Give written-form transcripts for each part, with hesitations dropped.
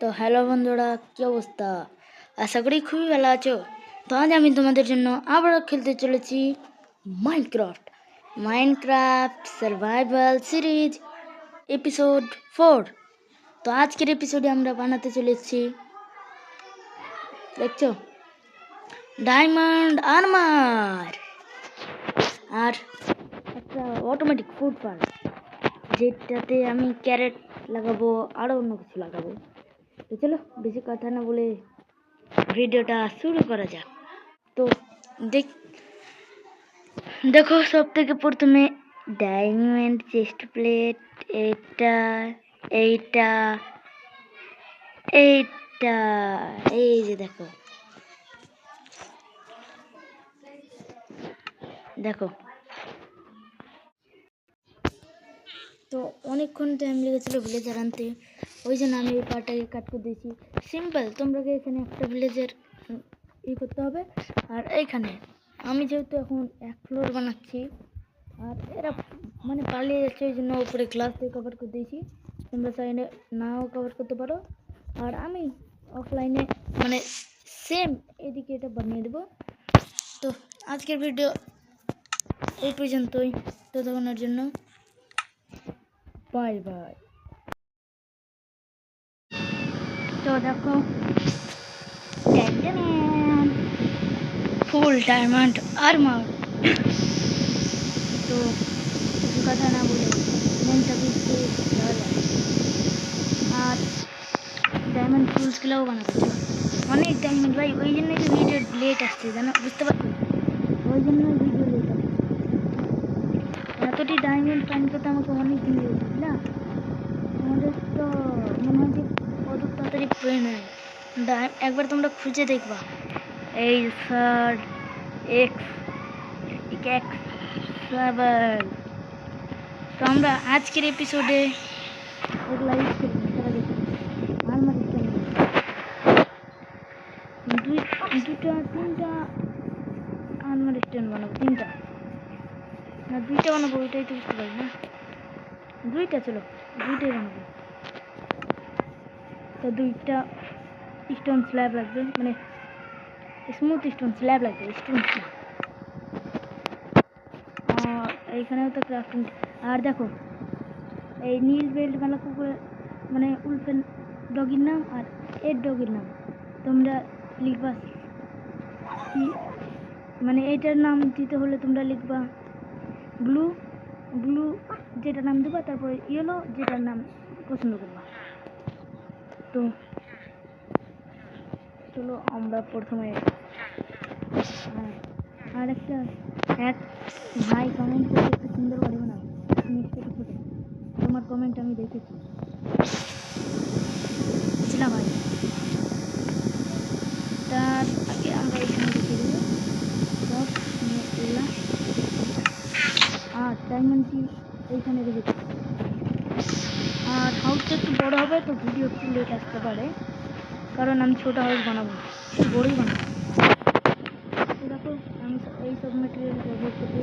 তো হ্যালো বন্ধুরা, কি অবস্থা? আশা করি খুবই ভালো আছো। তো আজ আমি তোমাদের জন্য আবারও খেলতে চলেছি মাইনক্রাফট সার্ভাইভাল সিরিজ এপিসোড 4। তো আজকের এপিসোডে আমরা বানাতে চলেছি, দেখছো, ডায়মন্ড আর্মার আর একটা অটোমেটিক ফুড ফার্ম, যেটাতে আমি ক্যারেট লাগাবো, আরও অন্য কিছু লাগাবো। তো চলো বেশি কথা না বলে ভিডিওটা শুরু করা যাক। তো দেখো, সব থেকে প্রথমে ডায়মন্ড চেস্ট প্লেট, এইটা এইটা এইটা এই যে দেখো দেখো তো অনেকক্ষণ টাইম লেগেছিল ভিলেজার আনতে, ওই জন্য আমি এই পার্টটাকে কাট করে দিয়েছি। সিম্পল, তোমরা এখানে একটা ভিলেজার করতে হবে। আর এইখানে আমি যেহেতু এখন 1 ফ্লোর বানাচ্ছি আর এরা মানে পালিয়ে যাচ্ছে, ওই জন্য উপরে গ্লাস দিয়ে কভার করে দিয়েছি। তোমরা চাইলে নাও কভার করতে পারো। আর আমি অফলাইনে মানে সেম এদিকে এটা বানিয়ে দেবো। তো আজকের ভিডিও এই পর্যন্তই। ততক্ষণের জন্য বাই বাই। তো দেখো, ফুল ডায়মন্ড আর্মার। তো কিছু কথা না বলে মেনটা বুঝতে যাওয়া যায়। আর ডায়মন্ড ফুলসগুলোও বানাতে অনেক ডায়মন্ড ভাই, ওই জন্যই তো ভিডিও লেট আসছে, জানো, বুঝতে পারছি, ওই জন্যই ভিডিও লেট আসছে। এতটি ডায়মন্ড ফাইন করতে আমাকে অনেক দিন লেগেছে না। আমাদের তো মনে হয় যে কত তাড়াতাড়ি পেয়ে নেয়। একবার তোমরা খুঁজে দেখবা, এই সার্ড এক্স এক্স 7। তো আমরা আজকের এপিসোডে ওগুলা ইউজ করবো, তারা দেখি আলমারি দুটা তিনটা আলমারি স্ট্যান্ড বানাবো, তিনটা না দুইটা বানাবো, ওইটাই তো বুঝতে পারি না। দুইটা, চলো দুইটাই বানাবো। তো দুইটা স্টোন স্ল্যাব লাগবে, মানে স্মুথ স্টোন স্ল্যাব লাগবে, স্টোন না। আর এইখানেও তো ক্রাফটিং। আর দেখো, এই নীল বেল্ট মেলা কুকুর মানে উলফেন ডগির নাম আর এর ডগির নাম তোমরা লিখবা। মানে এটার নাম দিতে হলে তোমরা লিখবা ব্লু, ব্লু যেটা নাম দেবা, তারপরে ইয়েলো যেটার নাম পছন্দ করবা। তো চলো আমরা প্রথমে আর একটা এক ভাই কমেন্ট করে একটু সুন্দর করে বানাও, তোমার কমেন্ট আমি দেখেছি, বুঝলাম ভাই। তার আগে আমরা এখানে দেখে দেবো সব নিয়ে আর ডায়মন্ডটি এইখানে রেখে দেবো। আর হাউসটা একটু বড় হবে, তো ভিডিও একটু লেট আসতে পারে, কারণ আমি ছোটো হাউস বানাবো, একটু বড়ই বানাবো। তো দেখো, আমি এই সব মেটেরিয়াল ব্যবহার করতে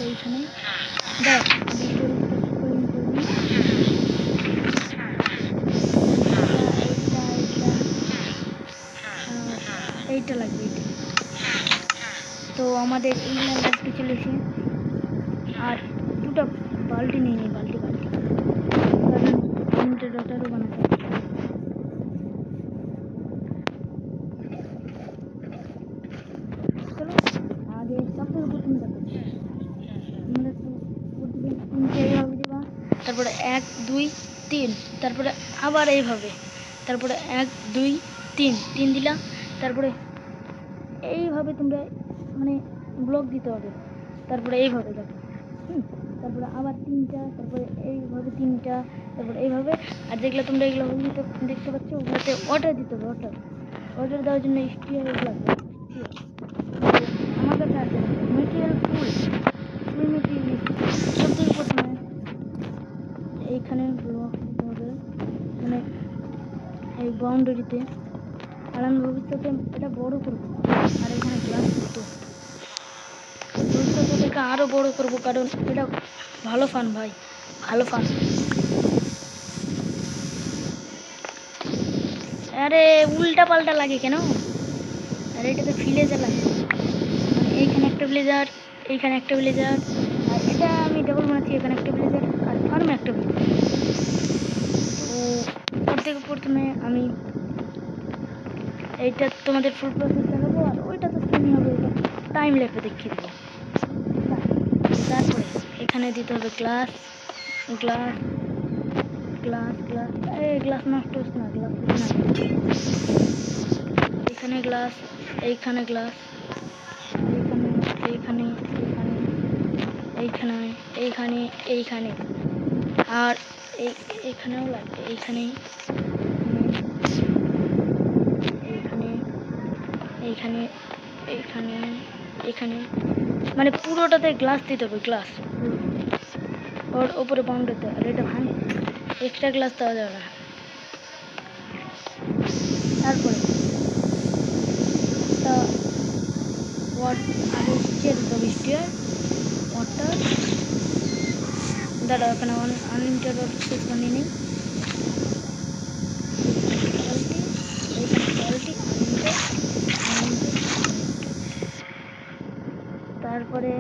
এইখানে দেখ এইটা লাগবে, এইটা। তো আমাদের এই লাগতে চলেছে। আর দুটো বালতি নিয়ে নিই, বালতি কারণ তিনটে ডটারও বানাতে হবে। চলো আগে সব থেকে প্রথম দেখো, আমরা তিনটে এইভাবে দেবা, তারপরে 1 2 3, তারপরে আবার এইভাবে, তারপরে 1 2 3 3 দিলা, তারপরে এইভাবে তোমরা মানে ব্লক দিতে হবে, তারপরে এইভাবে দেখো, তারপরে আবার 3টা, তারপরে এইভাবে 3টা, তারপরে এইভাবে। আর যেগুলো তোমরা এগুলো দেখতে পাচ্ছ, ওগুলোতে অর্ডার দিতে হবে। অর্ডার দেওয়ার জন্য স্টিয়ার লাগবে। আমার কাছে আছে মেটেরিয়াল ফুল মেটেরিয়াল। সব থেকে প্রথমে এইখানে ব্লক দিতে হবে, মানে এই বাউন্ডারিতে। আর আমি ভবিষ্যতে এটা বড় করবো, আর এখানে গ্লাস দিতে এটাকে আরও বড় করব, কারণ এটা ভালো ফান ভাই, ভালো ফান। আরে উল্টা পাল্টা লাগে কেন? আরে এটা তো ভিলেজে লাগে, মানে এইখানে একটা ভিলেজার, এইখানে একটা ভিলেজার, আর এটা আমি ডাবল বানাচ্ছি, এখানে একটা ভিলেজার আর ফার্মে একটা ভিলেজার। তো ওর থেকে প্রথমে আমি এইটা তোমাদের ফুল প্রসেস দেখাবো, আর ওইটা তো সেমই হবে, ওইটা টাইম ল্যাপে দেখিয়ে দেবো। তারপরে এখানে দিতে হবে গ্লাস, গ্লাস, গ্লাস, গ্লাস, এই গ্লাস নষ্ট হচ্ছে না, গ্লাস না, এখানে গ্লাস, এইখানে গ্লাস, এইখানে, এইখানে, এইখানে, এইখানে, এইখানে, আর এইখানেও লাগবে, এইখানে, এইখানে, এইখানে, এইখানে, এখানে, মানে পুরোটাতে গ্লাস দিতে হবে, গ্লাস ওর উপরে বাউন্ডারিতে। আর এটা ভাঙে, এক্সট্রা গ্লাস দেওয়া যাবে না। তারপরে আগে চেয়ে দিতে হবে স্টিয়ার ওয়াটার, দাঁড়াও এখানে আনলিমিটেড ওয়াটার সোর্স বানিয়ে নিই। তারপরে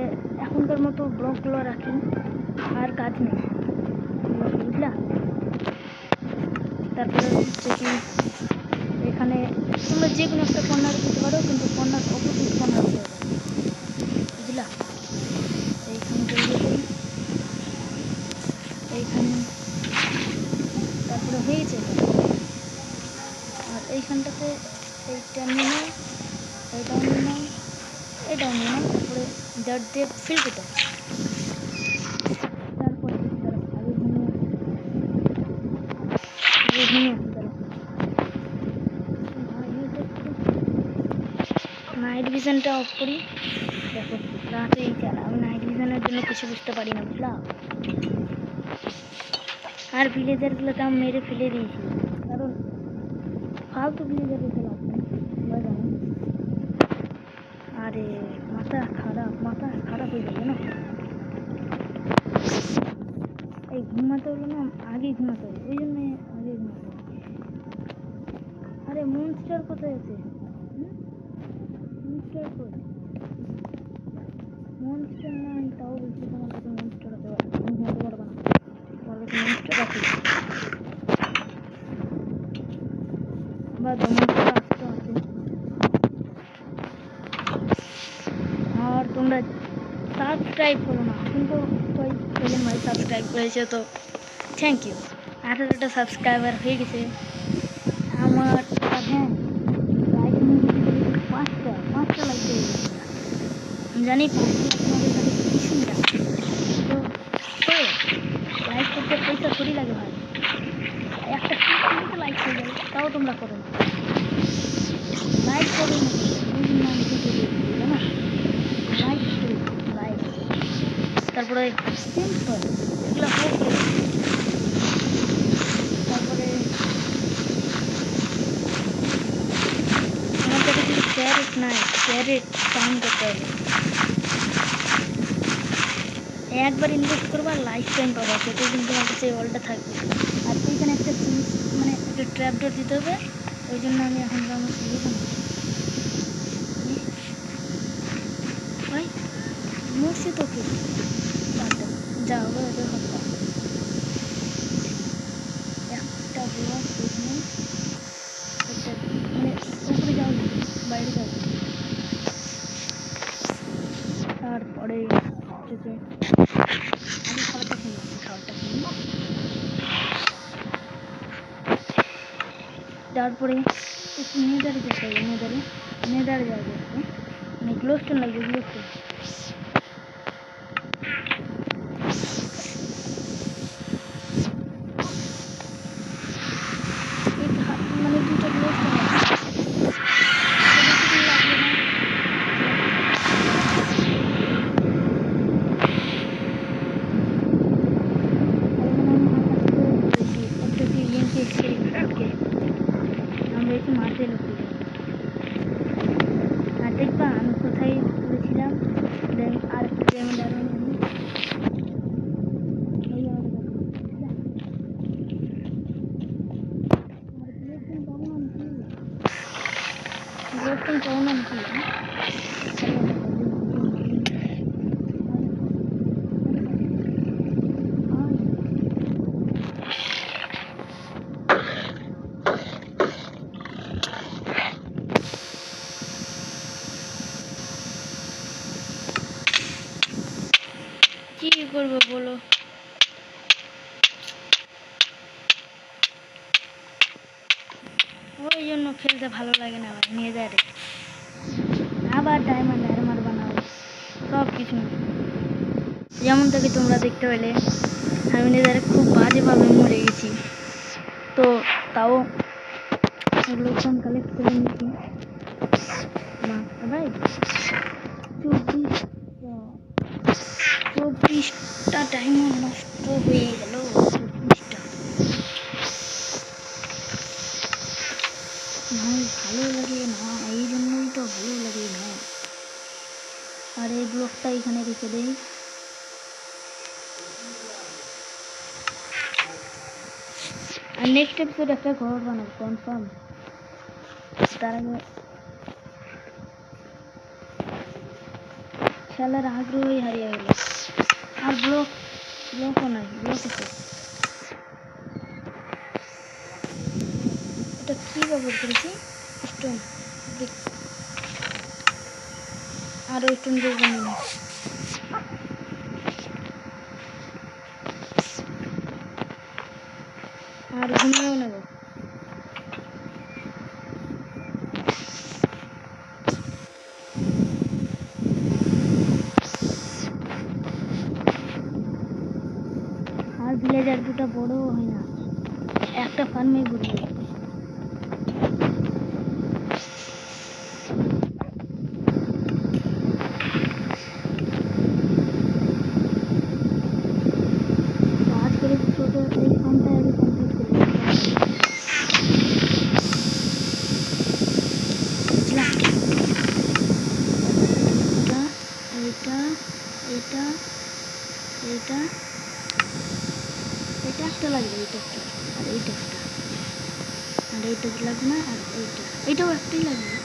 এখনকার মতো ব্লকগুলো রাখি, আর কাজ নেই, বুঝলা? তারপরে হচ্ছে কি, এখানে তোমরা যে কোনো একটা কর্নার দিতে পারো, কিন্তু কর্নার অপোজিট কর্নার দিতে পারো, বুঝলা? এইখানে দিয়ে দিই, এইখানে, তারপরে হয়েছে। আর এইখানটাতে এইটা নিয়ে নাও, এইটাও নিয়ে নাও, এটাও নিয়ে নাও, তারপরে ডাট দিয়ে ফিল করতে হবে। তারপরে আগে ঘুমিয়ে নাইট ভিশনটা অফ করি। দেখো রাতে আমি নাইট ভিশনের জন্য কিছু বুঝতে পারি না, বুঝলা? আর ভিলেজারগুলোকে আমি মেরে ফেলে দিয়েছি, কারণ ফালতু ভিলেজার রেখে লাভ নেই। আরে মাথা খারাপ হয়ে যাবে না, এই ঘুমাতে হলো না, আগেই ঘুমাতে হবে, ওই জন্য আগে ঘুমাতে হবে। আরে মনস্টার কোথায় আছে? মনস্টার কোথায়? মনস্টার না, আমি তাও বলছি তোমার কাছে মনস্টার আছে, তুমি ঘুমাতে পারবে না, তোমার কাছে মনস্টার আছে বা মনস্টার আসতে আছে। আর তোমরা সাবস্ক্রাইব করো না, কিন্তু কয়েকজন ভাই সাবস্ক্রাইব করেছে, তো থ্যাংক ইউ। 18টা সাবস্ক্রাইবার হয়ে গেছে আমার। হ্যাঁ, লাইক পাঁচটা লাইক দিয়ে আমি জানি, 5 তোমাদের কাছে কিছুই না, তো লাইক করতে পয়সা থোড়ি লাগে ভাই, একটা লাইক হয়ে যায়, তাও তোমরা করো না, লাইক করো না, না লাইক লাইক। তারপরে সিম্পল এগুলো হোক, তারপরে আমার কাছে কিছু ক্যারেট নাই, ক্যারেট ফার্ম করতে হবে, একবার ইনভেস্ট করবো আর লাইফ টাইম পাবো, সেটাই কিন্তু আমার কাছে অলটা থাকবে। আর এইখানে একটা মানে একটা ট্র্যাপ ডোর দিতে হবে, ওই জন্য আমি এখন আমার ভাই মরছি তো কি যা হবে ওদের হত্যা। একটা ব্লক এখানে, একটা মানে উপরে যাও, বাইরে যাও। তারপরে হচ্ছে আমি খাবারটা খেয়ে তারপরে একটু নেদারে যেতে হবে, নেদারে যাবে, মানে গ্লোস্টোন লাগবে, গ্লোস্টোন। মানে 2টা গ্লোস্টোন আমরা একটু মাঠে লুকিয়ে আর দেখবা আমি কোথায় বলেছিলাম, আর একটা ডায়মন্ড কি করবো বলো? ওই জন্য খেলতে ভালো লাগে না ভাই। নেদারে আবার ডায়মন্ড আর্মার বানাও, সব কিছু যেমন থেকে তোমরা দেখতে পেলে আমি নেদারে খুব বাজেভাবে মরে গেছি। তো তাও এগুলো কালেক্ট করে নিয়েছি ভাই। 24টা ডায়মন্ড নষ্ট হয়ে গেল। 24টা ভাই ভালো লাগে না, এই জন্যই তো ভালো লাগে না। আর এই ব্লকটা এখানে রেখে দেই। আর নেক্সট এপিসোড একটা ঘর বানাবো কনফার্ম। তার আগে খেলার আগ্রহই হারিয়ে গেল। আর ব্লকও নাই, ব্লক আছে। এটা কি ব্যবহার করেছি? স্টোন। আর স্টোন দেখবো না। আর ঘুমিয়েও নেব। আর ভিলেজার দুটো বড়ও হয় না, একটা ফার্মে ঘুরবে। আজকের এপিসোডে এই ফার্মটা আগে কমপ্লিট করে এটা এটা এটা এটা একটা লাগবে, এটা একটা, আর এইটা একটা, আর এইটা লাগবে না, আর এইটাও একটাই লাগবে।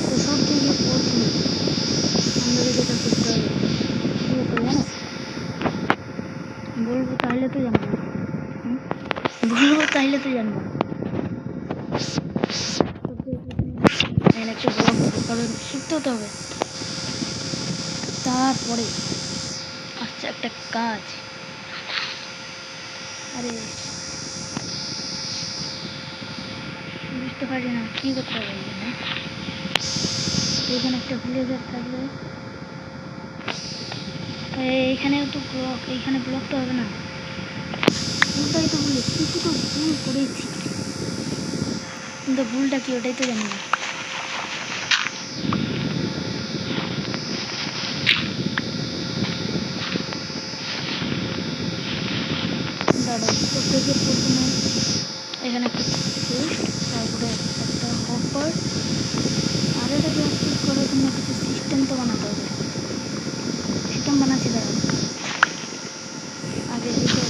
তো সব থেকে প্রথমে আমাদের যেটা করতে হবে কী করতে জানো? বলবো তাহলে তো জানবো, বলবো তাহলে তো জানবো। একটা ব্লক কারণ শিখতে হতে হবে। তারপরে আচ্ছা একটা কাজ, আরে বুঝতে পারি না কি করতে হবে। এখানে একটা ভিলেজার থাকবে, এখানেও তো ব্লক, এইখানে ব্লক তো হবে না। ওটাই তো ভুল, কিছু তো ভুল করেছি, কিন্তু ভুলটা কি ওটাই তো জানি না। প্রথমে এখানে একটা তারপরে একটা হপার, আর এটা প্র্যাকটিস করার জন্য কিছু সিস্টেম তো বানাতে হবে। সিস্টেম বানাচ্ছি দাঁড়া, আগে এইটা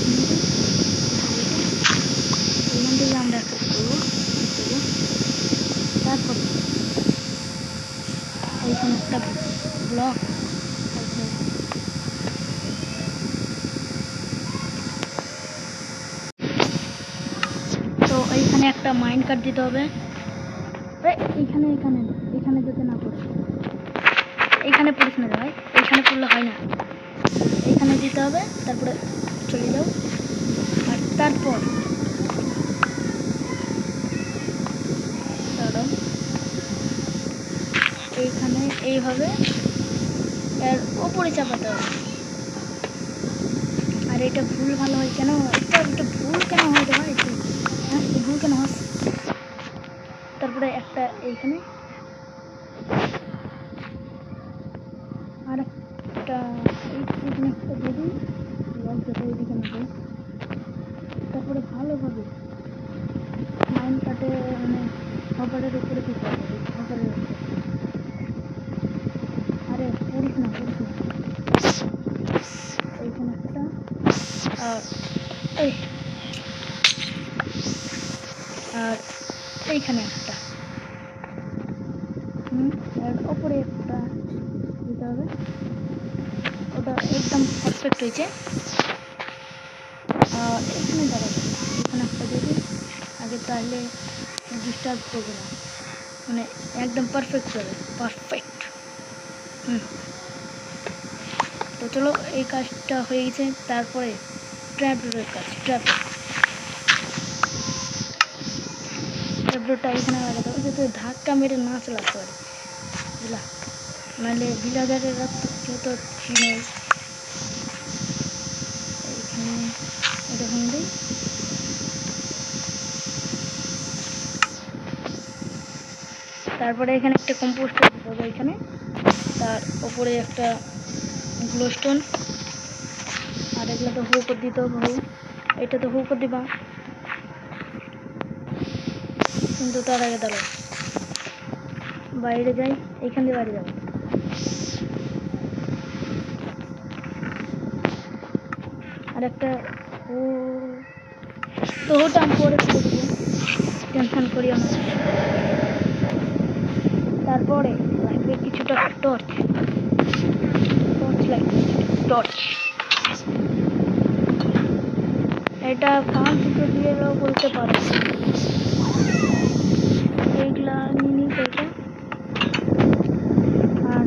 এখান থেকে আমরা অ্যাক্সেস করবো। তারপরে এইখানে একটা ব্লক, তো এইখানে একটা মাইন্ড কার্ড দিতে হবে। এইখানে এখানে এখানে যেতে না পড়ে, এইখানে পড়িস না ভাই, এইখানে পড়লে হয় না, এইখানে দিতে হবে। তারপরে চলে যাও, আর তারপর এইখানে এইভাবে এর ওপরে চাপাতে হবে। আর এটা ভুল ভালো হয় কেন? এটা ভুল কেন হয় রে ভাই? হ্যাঁ ভুল কেন হয়? তারপরে একটা এইখানে আর একটা এইখানে একটা যদি লক যেটা এইদিকে না যায়, তারপরে ভালোভাবে মাইন্ড কাটে মানে হপারের উপরে দিতে হবে, হপারের উপরে। আরে পড়িস না এইখানে একটা, আর আর এইখানে একটা, আর ওপরে একটা দিতে হবে। ওটা একদম পারফেক্ট হয়েছে। আর এখানে দাঁড়াবে, এখানে একটা যদি আগে, তাহলে ডিস্টার্ব করবে না, মানে একদম পারফেক্ট হবে, পারফেক্ট। তো চলো এই কাজটা হয়ে গেছে। তারপরে ট্র্যাপডোরের কাজ। ট্র্যাপডোরটা এখানে লাগাতে হবে যাতে ধাক্কা মেরে না চলাতে পারে, বুঝলা? নাহলে ভিলাজারেরা তো চিনে। এইখানে এটা হয়ে দিই। তারপরে এখানে একটা কম্পোস্টার দিতে হবে এখানে, তার উপরে একটা গ্লোস্টোন, আর এগুলো তো হু করে দিতে হবে। এটা তো হু করে দিবা, কিন্তু তার আগে দাঁড়াও বাইরে যাই, এইখান দিয়ে বাইরে যাবো। আর একটা তো ওটা আমি পরে করে দেবো, টেনশন করিও না। তারপরে লাগবে কিছুটা টর্চ লাগবে, টর্চ। এটা ফার্ম থেকে দিয়েও বলতে পারো। এইগুলা নিয়ে নিই এটা। আর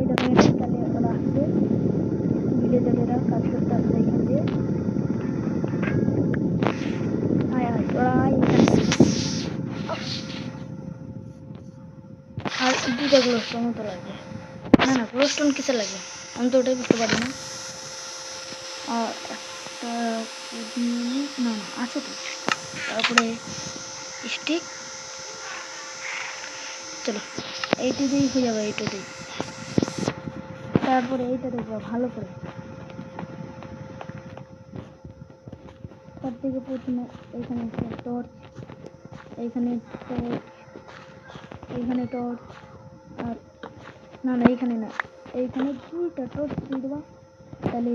এটা তাহলে ওরা আসবে, ভিলেজারেরা কাজ করতে আসবে এখান দিয়ে। ওরা আর দুটা গ্লোস্টোন তো লাগবে। না গ্লোস্টোন কিসে লাগবে আমি তো ওটাই বুঝতে পারি না। আর একটা না আছে তো। তারপরে স্টিক, চলো এইটা দিয়েই হয়ে যাবে, এইটা দিই। তারপরে এইটা দেখবো ভালো করে। তার থেকে প্রথমে এইখানে একটা টর্চ, এইখানে টর্চ, এইখানে টর্চ, আর না এইখানে না, এইখানে দুইটা টর্চ দিয়ে দেবা, তাহলে